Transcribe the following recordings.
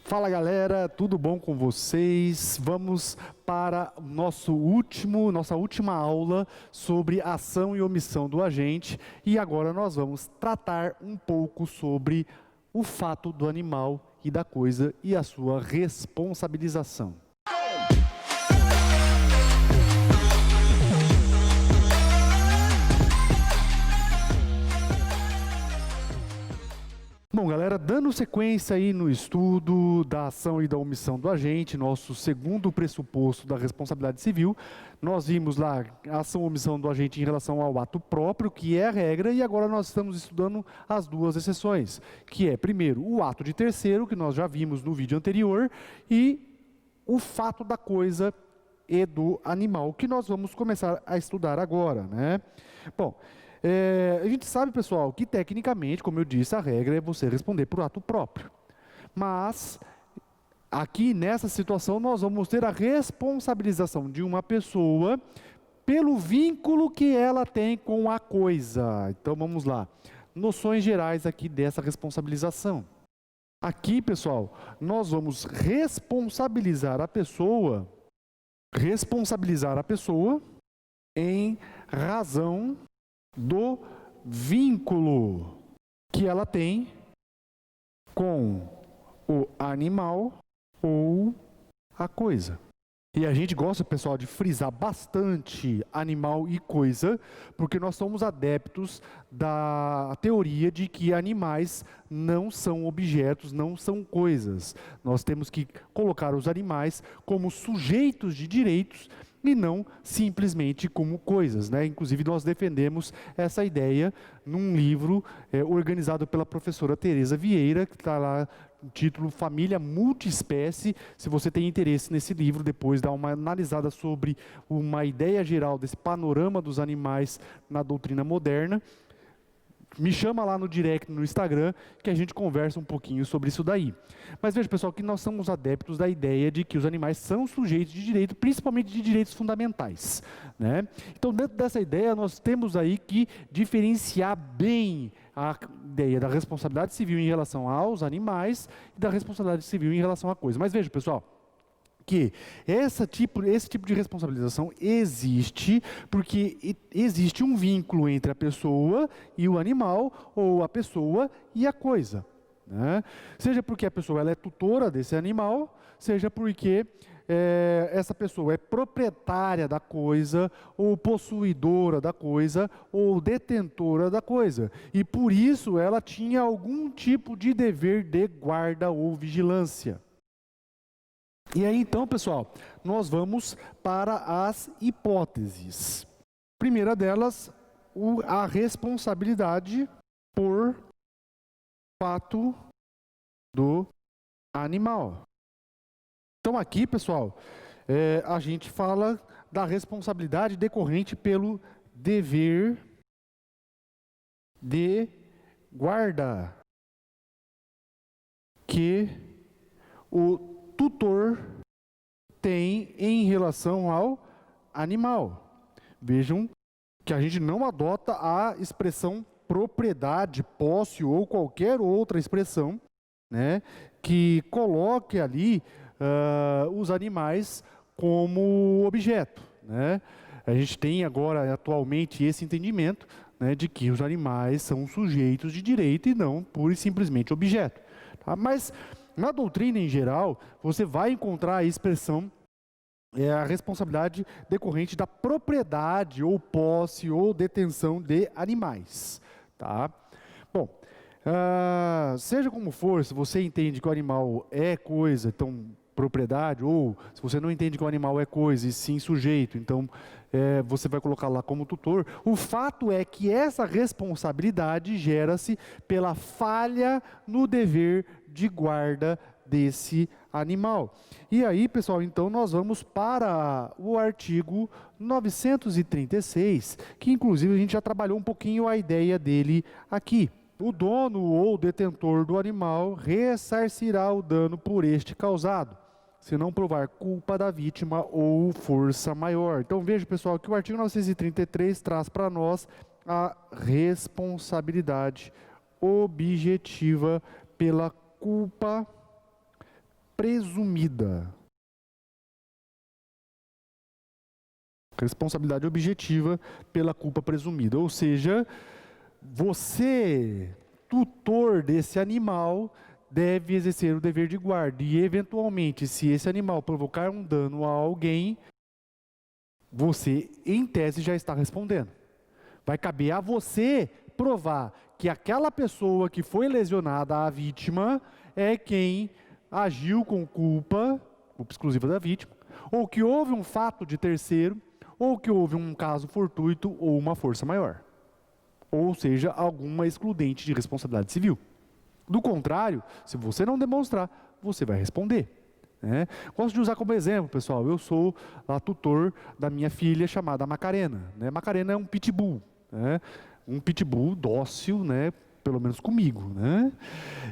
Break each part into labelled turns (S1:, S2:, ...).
S1: Fala galera, tudo bom com vocês? Vamos para nossa última aula sobre ação e omissão do agente e agora nós vamos tratar um pouco sobre o fato do animal e da coisa e a sua responsabilização. Bom, galera, dando sequência aí no estudo da ação e da omissão do agente, nosso segundo pressuposto da responsabilidade civil, nós vimos lá a ação e omissão do agente em relação ao ato próprio, que é a regra, e agora nós estamos estudando as duas exceções, que é, primeiro, o ato de terceiro, que nós já vimos no vídeo anterior, e o fato da coisa e do animal, que nós vamos começar a estudar agora, né? Bom, a gente sabe, pessoal, que tecnicamente, como eu disse, a regra é você responder por ato próprio. Mas, aqui nessa situação, nós vamos ter a responsabilização de uma pessoa pelo vínculo que ela tem com a coisa. Então, vamos lá. Noções gerais aqui dessa responsabilização. Aqui, pessoal, nós vamos responsabilizar a pessoa em razão do vínculo que ela tem com o animal ou a coisa. E a gente gosta, pessoal, de frisar bastante animal e coisa, porque nós somos adeptos da teoria de que animais não são objetos, não são coisas. Nós temos que colocar os animais como sujeitos de direitos e não simplesmente como coisas, né? Inclusive, nós defendemos essa ideia num livro organizado pela professora Tereza Vieira, que está lá no título Família Multiespécie. Se você tem interesse nesse livro, depois dá uma analisada sobre uma ideia geral desse panorama dos animais na doutrina moderna. Me chama lá no direct, no Instagram, que a gente conversa um pouquinho sobre isso daí. Mas veja, pessoal, que nós somos adeptos da ideia de que os animais são sujeitos de direito, principalmente de direitos fundamentais, né? Então, dentro dessa ideia, nós temos aí que diferenciar bem a ideia da responsabilidade civil em relação aos animais e da responsabilidade civil em relação à coisa. Mas veja, pessoal, que esse tipo de responsabilização existe porque existe um vínculo entre a pessoa e o animal, ou a pessoa e a coisa, né? Seja porque a pessoa ela é tutora desse animal, seja porque essa pessoa é proprietária da coisa, ou possuidora da coisa, ou detentora da coisa. E por isso ela tinha algum tipo de dever de guarda ou vigilância. E aí, então, pessoal, nós vamos para as hipóteses. Primeira delas, a responsabilidade por fato do animal. Então, aqui, pessoal, a gente fala da responsabilidade decorrente pelo dever de guarda que o tutor tem em relação ao animal. Vejam que a gente não adota a expressão propriedade, posse ou qualquer outra expressão, né, que coloque ali os animais como objeto, né? A gente tem agora, atualmente, esse entendimento, né, de que os animais são sujeitos de direito e não pura e simplesmente objeto. Tá? Mas na doutrina em geral, você vai encontrar a expressão, a responsabilidade decorrente da propriedade ou posse ou detenção de animais. Tá? Bom, seja como for, se você entende que o animal é coisa, então propriedade, ou se você não entende que o animal é coisa e sim sujeito, então você vai colocar lá como tutor. O fato é que essa responsabilidade gera-se pela falha no dever de guarda desse animal. E aí, pessoal, então nós vamos para o artigo 936, que inclusive a gente já trabalhou um pouquinho a ideia dele aqui. O dono ou detentor do animal ressarcirá o dano por este causado, se não provar culpa da vítima ou força maior. Então veja, pessoal, que o artigo 933 traz para nós a responsabilidade objetiva pela culpa presumida. Responsabilidade objetiva pela culpa presumida. Ou seja, você, tutor desse animal, deve exercer o dever de guarda. E, eventualmente, se esse animal provocar um dano a alguém, você, em tese, já está respondendo. Vai caber a você provar que aquela pessoa que foi lesionada, a vítima, é quem agiu com culpa exclusiva da vítima, ou que houve um fato de terceiro, ou que houve um caso fortuito ou uma força maior. Ou seja, alguma excludente de responsabilidade civil. Do contrário, se você não demonstrar, você vai responder. Né? Gosto de usar como exemplo, pessoal, eu sou tutor da minha filha chamada Macarena. Né? Macarena é um pitbull, né? Um pitbull dócil, né? Pelo menos comigo. Né?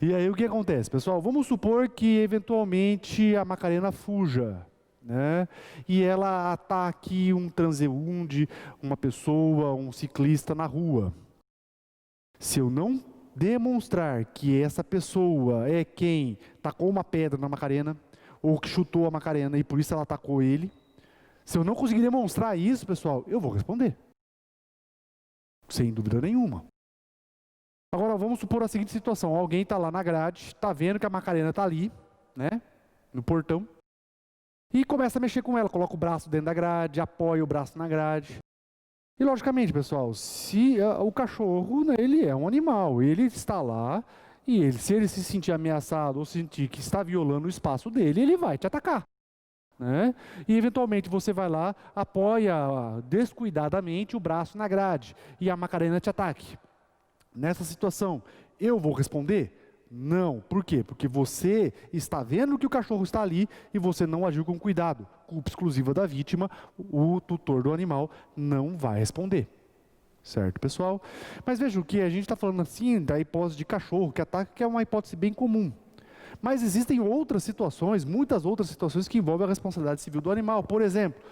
S1: E aí o que acontece, pessoal? Vamos supor que eventualmente a Macarena fuja. Né? E ela ataque um transeunte, uma pessoa, um ciclista na rua. Se eu não demonstrar que essa pessoa é quem tacou uma pedra na Macarena, ou que chutou a Macarena e por isso ela atacou ele, se eu não conseguir demonstrar isso, pessoal, eu vou responder. Sem dúvida nenhuma. Agora vamos supor a seguinte situação: alguém está lá na grade, está vendo que a Macarena está ali, né, no portão, e começa a mexer com ela, coloca o braço dentro da grade, apoia o braço na grade. E logicamente, pessoal, se o cachorro, né, ele é um animal, ele está lá, e se ele se sentir ameaçado ou sentir que está violando o espaço dele, ele vai te atacar. Né? E eventualmente você vai lá, apoia descuidadamente o braço na grade, e a Macarena te ataque. Nessa situação, eu vou responder? Não. Por quê? Porque você está vendo que o cachorro está ali e você não agiu com cuidado. Culpa exclusiva da vítima, o tutor do animal não vai responder. Certo, pessoal? Mas veja que a gente está falando assim da hipótese de cachorro, que ataque, que é uma hipótese bem comum. Mas existem outras situações, muitas outras situações que envolvem a responsabilidade civil do animal. Por exemplo,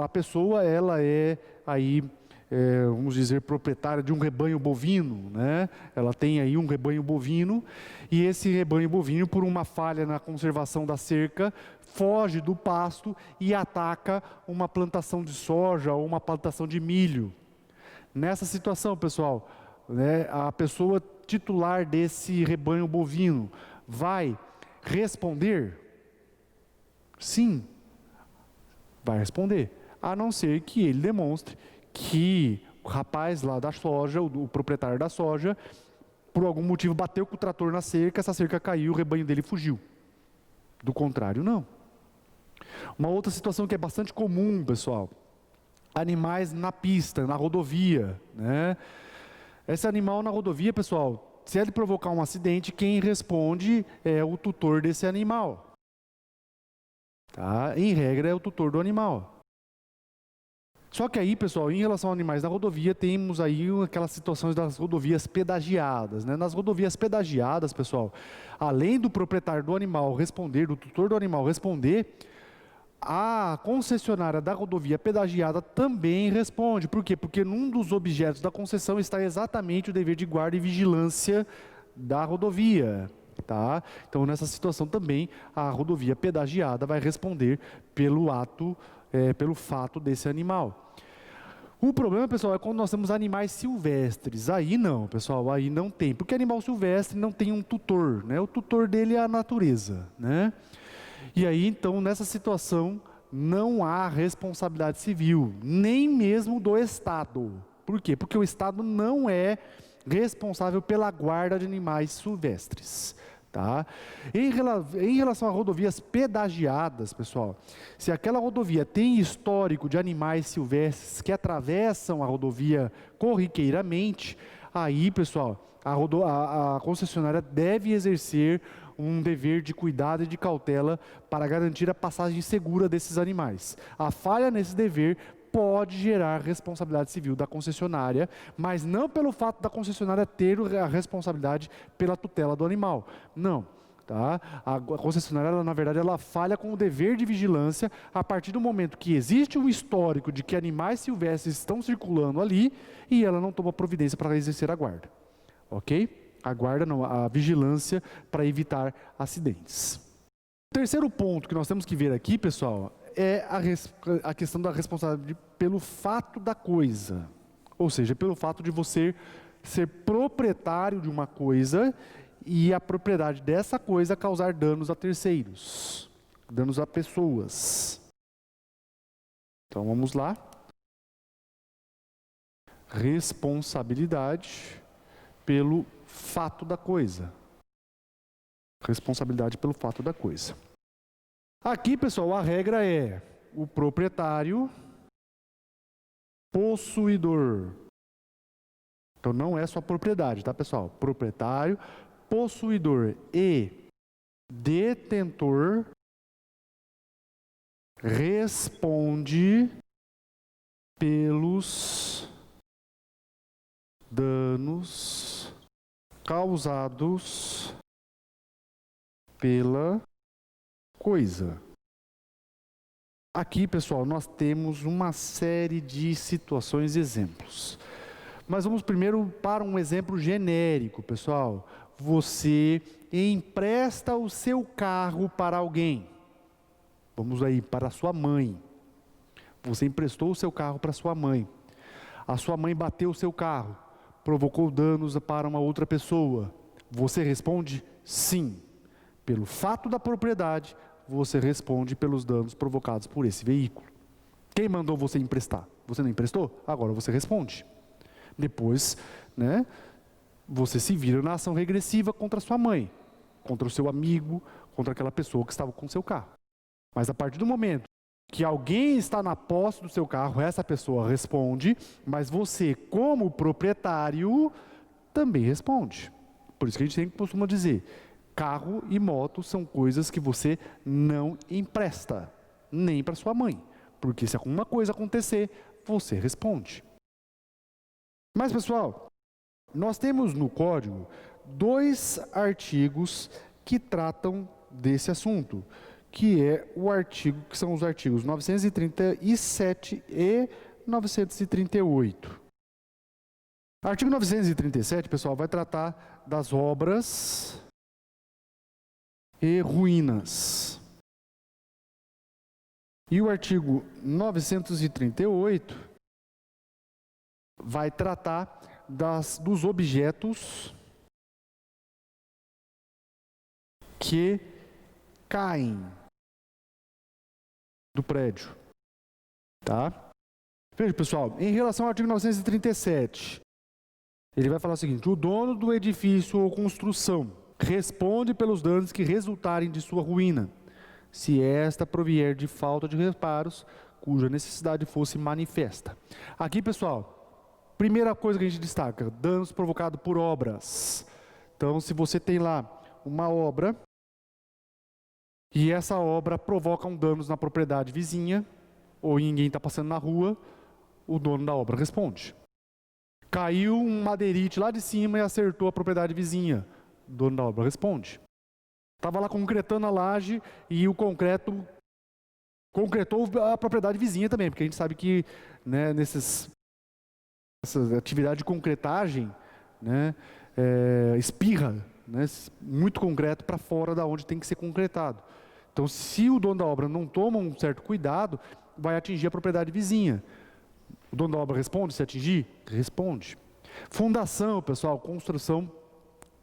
S1: a pessoa ela é aí... vamos dizer, proprietária de um rebanho bovino, né? Ela tem aí um rebanho bovino, e esse rebanho bovino, por uma falha na conservação da cerca, foge do pasto e ataca uma plantação de soja ou uma plantação de milho. Nessa situação, pessoal, né, a pessoa titular desse rebanho bovino vai responder? Sim, vai responder, a não ser que ele demonstre que o rapaz lá da soja, o proprietário da soja, por algum motivo bateu com o trator na cerca, essa cerca caiu, o rebanho dele fugiu. Do contrário, não. Uma outra situação que é bastante comum, pessoal, animais na pista, na rodovia. Né? Esse animal na rodovia, pessoal, se ele provocar um acidente, quem responde é o tutor desse animal. Tá? Em regra, é o tutor do animal. Só que aí, pessoal, em relação a animais na rodovia, temos aí aquelas situações das rodovias pedagiadas. Né? Nas rodovias pedagiadas, pessoal, além do proprietário do animal responder, do tutor do animal responder, a concessionária da rodovia pedagiada também responde. Por quê? Porque num dos objetos da concessão está exatamente o dever de guarda e vigilância da rodovia. Tá? Então, nessa situação também, a rodovia pedagiada vai responder pelo pelo fato desse animal. O problema, pessoal, é quando nós temos animais silvestres. Aí não, pessoal, aí não tem. Porque animal silvestre não tem um tutor, né? O tutor dele é a natureza, né? E aí, então, nessa situação, não há responsabilidade civil, nem mesmo do Estado. Por quê? Porque o Estado não é responsável pela guarda de animais silvestres. Tá? Em relação a rodovias pedagiadas, pessoal, se aquela rodovia tem histórico de animais silvestres que atravessam a rodovia corriqueiramente, aí, pessoal, a concessionária deve exercer um dever de cuidado e de cautela para garantir a passagem segura desses animais. A falha nesse dever pode gerar responsabilidade civil da concessionária, mas não pelo fato da concessionária ter a responsabilidade pela tutela do animal. Não. Tá? A concessionária, ela, na verdade, ela falha com o dever de vigilância a partir do momento que existe um histórico de que animais silvestres estão circulando ali e ela não toma providência para exercer a guarda. Ok? A guarda não, a vigilância para evitar acidentes. Terceiro ponto que nós temos que ver aqui, pessoal, é a questão da responsabilidade pelo fato da coisa. Ou seja, pelo fato de você ser proprietário de uma coisa e a propriedade dessa coisa causar danos a terceiros, danos a pessoas. Então vamos lá. Responsabilidade pelo fato da coisa. Responsabilidade pelo fato da coisa. Aqui, pessoal, a regra é o proprietário, possuidor. Então não é só propriedade, tá, pessoal? Proprietário, possuidor e detentor responde pelos danos causados pela coisa. Aqui, pessoal, nós temos uma série de situações e exemplos. Mas vamos primeiro para um exemplo genérico, pessoal. Você empresta o seu carro para alguém. Vamos aí, para a sua mãe. Você emprestou o seu carro para a sua mãe. A sua mãe bateu o seu carro, provocou danos para uma outra pessoa. Você responde? Sim. Pelo fato da propriedade, você responde pelos danos provocados por esse veículo. Quem mandou você emprestar? Você não emprestou? Agora você responde. Depois, né, você se vira na ação regressiva contra a sua mãe, contra o seu amigo, contra aquela pessoa que estava com o seu carro. Mas a partir do momento que alguém está na posse do seu carro, essa pessoa responde, mas você, como proprietário, também responde. Por isso que a gente sempre costuma dizer, carro e moto são coisas que você não empresta, nem para sua mãe. Porque se alguma coisa acontecer, você responde. Mas, pessoal, nós temos no código 2 artigos que tratam desse assunto, que são os artigos 937 e 938. O artigo 937, pessoal, vai tratar das obras e ruínas. E o artigo 938 vai tratar dos objetos que caem do prédio. Tá? Veja, pessoal, em relação ao artigo 937, ele vai falar o seguinte: o dono do edifício ou construção responde pelos danos que resultarem de sua ruína, se esta provier de falta de reparos, cuja necessidade fosse manifesta. Aqui, pessoal, primeira coisa que a gente destaca, danos provocados por obras. Então, se você tem lá uma obra, e essa obra provoca danos na propriedade vizinha, ou ninguém está passando na rua, o dono da obra responde. Caiu um madeirite lá de cima e acertou a propriedade vizinha, o dono da obra responde. Estava lá concretando a laje e o concreto concretou a propriedade vizinha também, porque a gente sabe que, né, essa atividade de concretagem, né, espirra, né, muito concreto para fora da onde tem que ser concretado. Então, se o dono da obra não toma um certo cuidado, vai atingir a propriedade vizinha. O dono da obra responde se atingir? Responde. Fundação, pessoal, construção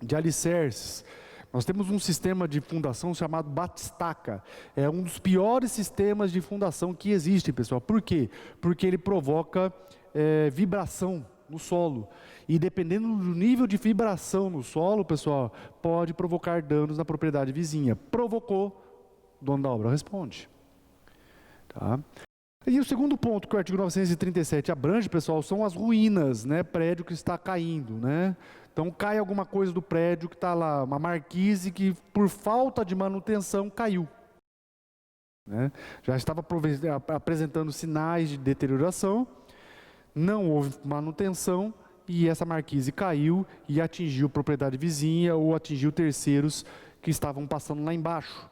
S1: de alicerces. Nós temos um sistema de fundação chamado batistaca. É um dos piores sistemas de fundação que existe, pessoal. Por quê? Porque ele provoca vibração no solo. E dependendo do nível de vibração no solo, pessoal, pode provocar danos na propriedade vizinha. Provocou, o dono da obra responde. Tá? E o segundo ponto que o artigo 937 abrange, pessoal, são as ruínas, né? Prédio que está caindo, né? Então cai alguma coisa do prédio que está lá, uma marquise que por falta de manutenção caiu. Né? Já estava apresentando sinais de deterioração, não houve manutenção e essa marquise caiu e atingiu propriedade vizinha ou atingiu terceiros que estavam passando lá embaixo.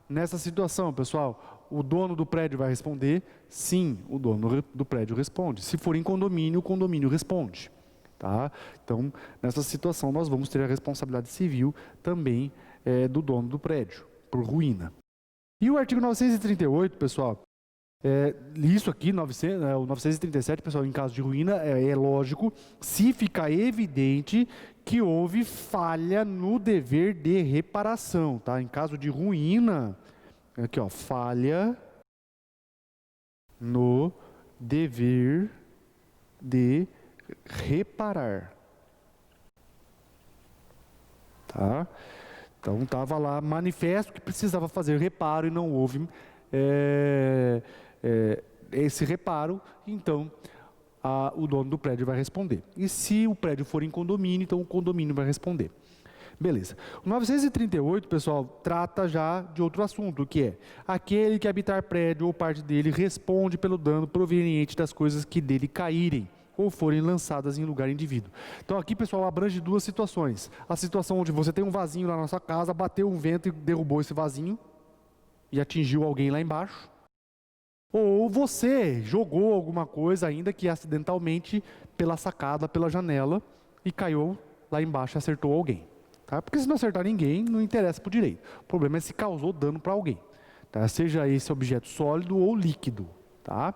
S1: Nessa situação, pessoal, o dono do prédio vai responder? Sim, o dono do prédio responde. Se for em condomínio, o condomínio responde. Tá? Então, nessa situação, nós vamos ter a responsabilidade civil também do dono do prédio, por ruína. E o artigo 938, pessoal, isso aqui, o 937, pessoal, em caso de ruína, é lógico, se ficar evidente que houve falha no dever de reparação, tá? Em caso de ruína, aqui ó, falha no dever de reparar, tá? Então estava lá manifesto que precisava fazer reparo e não houve esse reparo, então o dono do prédio vai responder. E se o prédio for em condomínio, então o condomínio vai responder. Beleza. O 938, pessoal, trata já de outro assunto, que é aquele que habitar prédio ou parte dele responde pelo dano proveniente das coisas que dele caírem ou forem lançadas em lugar indevido. Então aqui, pessoal, abrange duas situações. A situação onde você tem um vasinho lá na sua casa, bateu um vento e derrubou esse vasinho e atingiu alguém lá embaixo. Ou você jogou alguma coisa ainda que acidentalmente pela sacada, pela janela e caiu lá embaixo e acertou alguém. Tá? Porque se não acertar ninguém, não interessa para o direito. O problema é se causou dano para alguém. Tá? Seja esse objeto sólido ou líquido. Tá?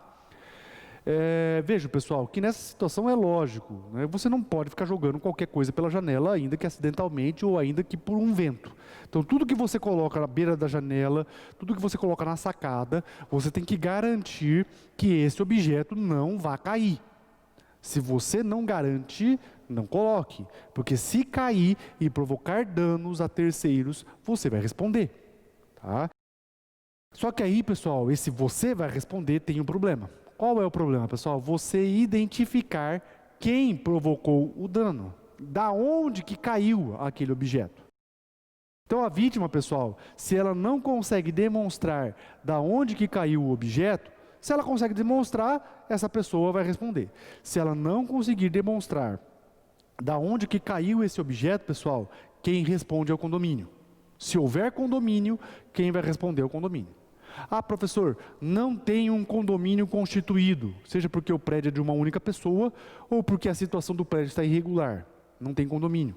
S1: Veja, pessoal, que nessa situação é lógico. Né? Você não pode ficar jogando qualquer coisa pela janela, ainda que acidentalmente ou ainda que por um vento. Então, tudo que você coloca na beira da janela, tudo que você coloca na sacada, você tem que garantir que esse objeto não vá cair. Se você não garante, não coloque, porque se cair e provocar danos a terceiros, você vai responder, tá? Só que aí, pessoal, esse você vai responder tem um problema. Qual é o problema, pessoal? Você identificar quem provocou o dano, da onde que caiu aquele objeto. Então a vítima, pessoal, se ela não consegue demonstrar da onde que caiu o objeto, se ela consegue demonstrar, essa pessoa vai responder. Se ela não conseguir demonstrar da onde que caiu esse objeto, pessoal, quem responde é o condomínio. Se houver condomínio, quem vai responder é o condomínio. Ah, professor, não tem um condomínio constituído, seja porque o prédio é de uma única pessoa ou porque a situação do prédio está irregular, não tem condomínio.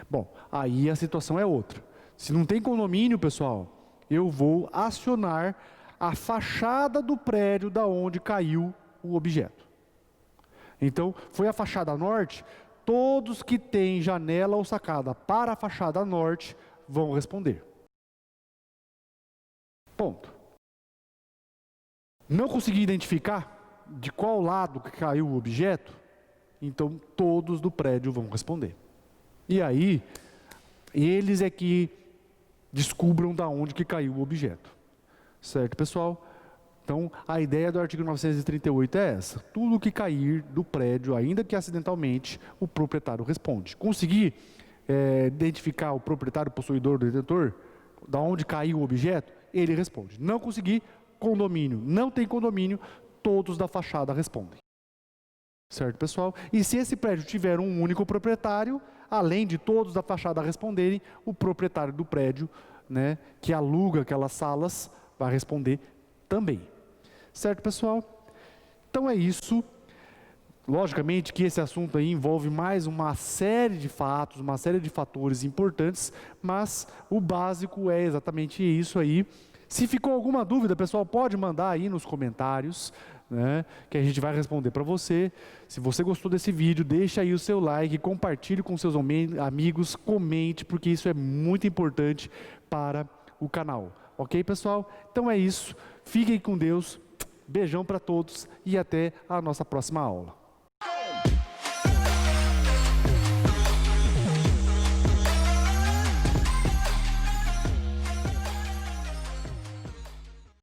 S1: Bom, aí a situação é outra. Se não tem condomínio, pessoal, eu vou acionar a fachada do prédio da onde caiu o objeto. Então, foi a fachada norte, todos que têm janela ou sacada para a fachada norte vão responder. Ponto. Não consegui identificar de qual lado que caiu o objeto, então todos do prédio vão responder. E aí, eles é que descubram da onde que caiu o objeto. Certo, pessoal? Então, a ideia do artigo 938 é essa. Tudo que cair do prédio, ainda que acidentalmente, o proprietário responde. Conseguir identificar o proprietário, possuidor, detentor, da onde caiu o objeto, ele responde. Não conseguir, condomínio. Não tem condomínio, todos da fachada respondem. Certo, pessoal? E se esse prédio tiver um único proprietário, além de todos da fachada responderem, o proprietário do prédio, né, que aluga aquelas salas, vai responder também. Certo, pessoal? Então é isso. Logicamente que esse assunto aí envolve mais uma série de fatos, uma série de fatores importantes, mas o básico é exatamente isso aí. Se ficou alguma dúvida, pessoal, pode mandar aí nos comentários, né, que a gente vai responder para você. Se você gostou desse vídeo, deixa aí o seu like, compartilhe com seus amigos, comente, porque isso é muito importante para o canal. Ok, pessoal? Então é isso. Fiquem com Deus. Beijão para todos e até a nossa próxima aula.